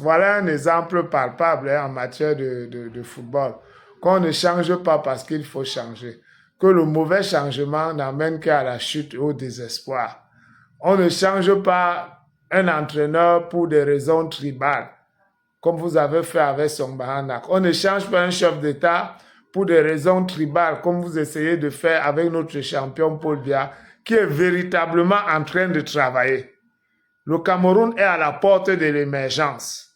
Voilà un exemple palpable en matière de football. Qu'on ne change pas parce qu'il faut changer. Que le mauvais changement n'amène qu'à la chute et au désespoir. On ne change pas un entraîneur pour des raisons tribales, comme vous avez fait avec Songbahanak. On ne change pas un chef d'État pour des raisons tribales, comme vous essayez de faire avec notre champion Paul Biya, qui est véritablement en train de travailler. Le Cameroun est à la porte de l'émergence.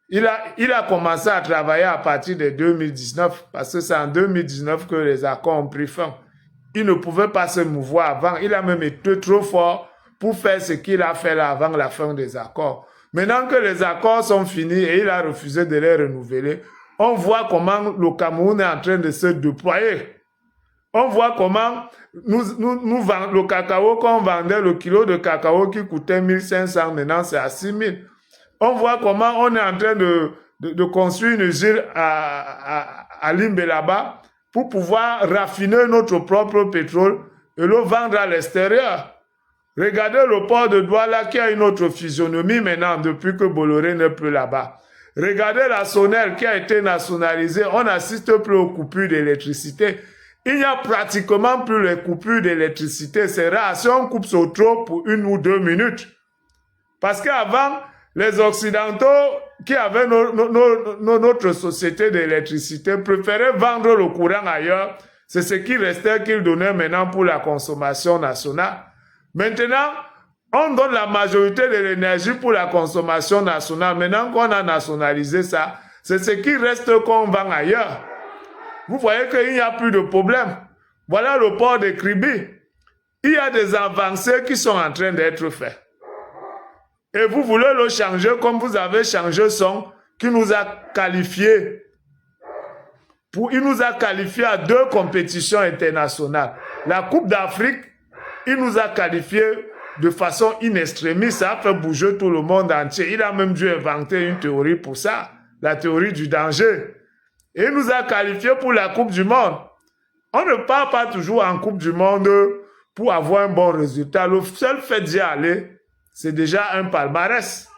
Il a commencé à travailler à partir de 2019, parce que c'est en 2019 que les accords ont pris fin. Il ne pouvait pas se mouvoir avant. Il a même été trop fort pour faire ce qu'il a fait là avant la fin des accords. Maintenant que les accords sont finis et il a refusé de les renouveler, on voit comment le Cameroun est en train de se déployer. On voit comment nous vendons le cacao, qu'on vendait le kilo de cacao qui coûtait 1500, maintenant c'est à 6000. On voit comment on est en train de construire une usine à Limbe là-bas pour pouvoir raffiner notre propre pétrole et le vendre à l'extérieur. Regardez le port de Douala qui a une autre physionomie maintenant depuis que Bolloré n'est plus là-bas. Regardez la Sonel qui a été nationalisée. On n'assiste plus aux coupures d'électricité. Il n'y a pratiquement plus les coupures d'électricité. C'est rare. Si on coupe ce trop pour 1 ou 2 minutes. Parce qu'avant, les Occidentaux qui avaient notre société d'électricité préféraient vendre le courant ailleurs. C'est ce qui restait qu'ils donnaient maintenant pour la consommation nationale. Maintenant, on donne la majorité de l'énergie pour la consommation nationale. Maintenant qu'on a nationalisé ça, c'est ce qui reste qu'on vend ailleurs. Vous voyez qu'il n'y a plus de problème. Voilà le port de Kribi. Il y a des avancées qui sont en train d'être faites. Et vous voulez le changer comme vous avez changé son, qui nous a qualifiés. Il nous a qualifiés à 2 compétitions internationales. La Coupe d'Afrique, il nous a qualifiés de façon in extremis. Ça a fait bouger tout le monde entier. Il a même dû inventer une théorie pour ça, la théorie du danger. Et il nous a qualifiés pour la Coupe du Monde. On ne part pas toujours en Coupe du Monde pour avoir un bon résultat. Le seul fait d'y aller, c'est déjà un palmarès.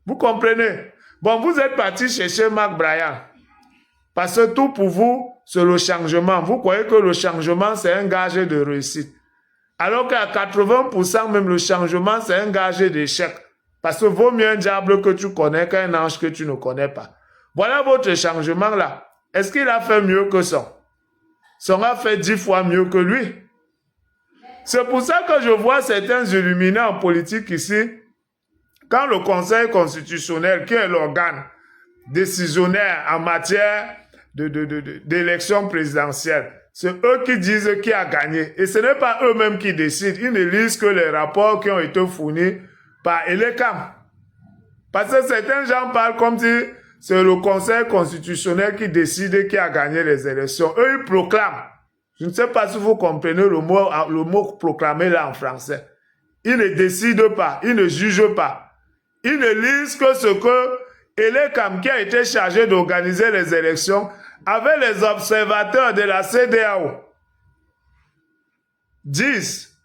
Vous comprenez? Bon, vous êtes parti chercher Marc Bryan. Parce que tout pour vous, c'est le changement. Vous croyez que le changement, c'est un gage de réussite. Alors qu'à 80%, même le changement, c'est un gage d'échec. Parce que vaut mieux un diable que tu connais qu'un ange que tu ne connais pas. Voilà votre changement là. Est-ce qu'il a fait mieux que son? Son a fait 10 fois mieux que lui. C'est pour ça que je vois certains illuminés en politique ici. Quand le Conseil constitutionnel, qui est l'organe décisionnaire en matière d'élection présidentielle, c'est eux qui disent qui a gagné. Et ce n'est pas eux-mêmes qui décident. Ils ne lisent que les rapports qui ont été fournis par Elekam. Parce que certains gens parlent comme si c'est le Conseil constitutionnel qui décide qui a gagné les élections. Eux, ils proclament. Je ne sais pas si vous comprenez le mot proclamer là en français. Ils ne décident pas, ils ne jugent pas. Ils ne lisent que ce que Elekam, qui a été chargé d'organiser les élections, avec les observateurs de la CEDEAO, disent.